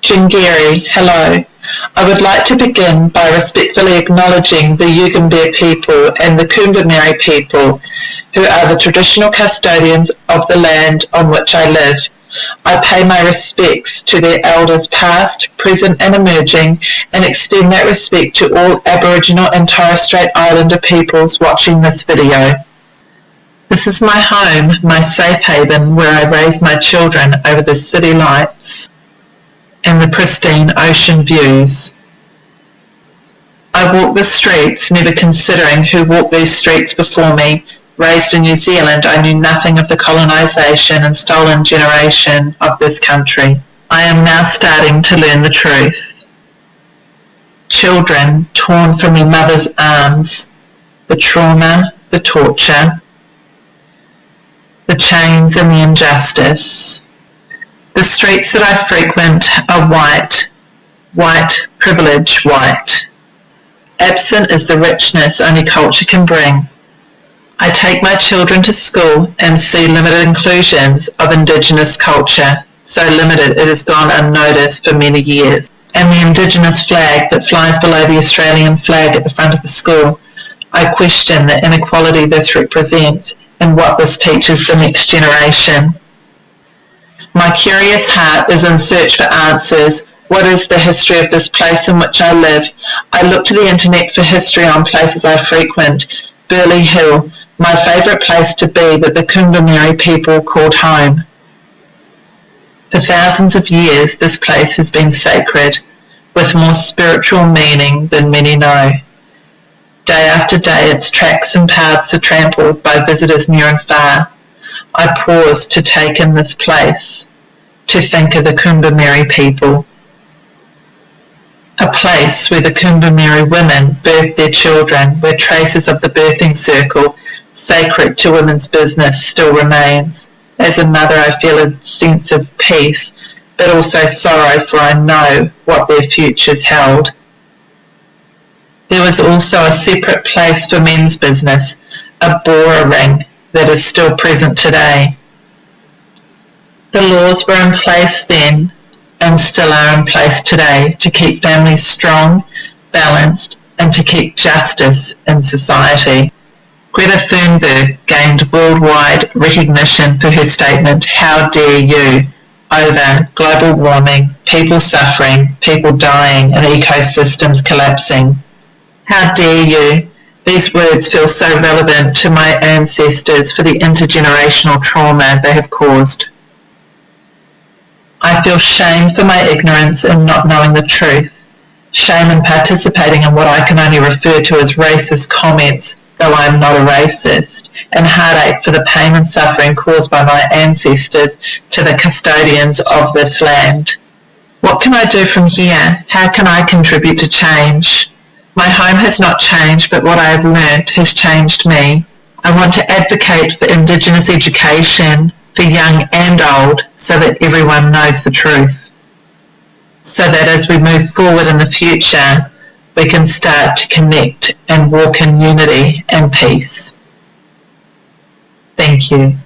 Jingeri, hello. I would like to begin by respectfully acknowledging the Yugambeh people and the Kumbermeri people, who are the traditional custodians of the land on which I live. I pay my respects to their elders past, present and emerging, and extend that respect to all Aboriginal and Torres Strait Islander peoples watching this video. This is my home, my safe haven, where I raise my children over the city lights and the pristine ocean views. I walk the streets, never considering who walked these streets before me. Raised in New Zealand, I knew nothing of the colonisation and stolen generation of this country. I am now starting to learn the truth. Children torn from their mother's arms, the trauma, the torture, the chains and the injustice. The streets that I frequent are white, privilege white. Absent is the richness only culture can bring. I take my children to school and see limited inclusions of Indigenous culture, so limited it has gone unnoticed for many years. And the Indigenous flag that flies below the Australian flag at the front of the school. I question the inequality this represents and what this teaches the next generation. My curious heart is in search for answers. What is the history of this place in which I live? I look to the internet for history on places I frequent. Burleigh Hill, my favourite place to be that the Kumbermeri people called home. For thousands of years this place has been sacred, with more spiritual meaning than many know. Day after day its tracks and paths are trampled by visitors near and far. I pause to take in this place, to think of the Kumbermeri people. A place where the Kumbermeri women birth their children, where traces of the birthing circle, sacred to women's business, still remains. As a mother I feel a sense of peace, but also sorrow, for I know what their futures held. There was also a separate place for men's business, a Bora ring, that is still present today. The laws were in place then and still are in place today to keep families strong, balanced, and to keep justice in society. Greta Thunberg gained worldwide recognition for her statement, "How dare you?" over global warming, people suffering, people dying, and ecosystems collapsing. How dare you? These words feel so relevant to my ancestors for the intergenerational trauma they have caused. I feel shame for my ignorance in not knowing the truth, shame in participating in what I can only refer to as racist comments, though I am not a racist, and heartache for the pain and suffering caused by my ancestors to the custodians of this land. What can I do from here? How can I contribute to change? My home has not changed, but what I have learnt has changed me. I want to advocate for Indigenous education for young and old so that everyone knows the truth. So that as we move forward in the future, we can start to connect and walk in unity and peace. Thank you.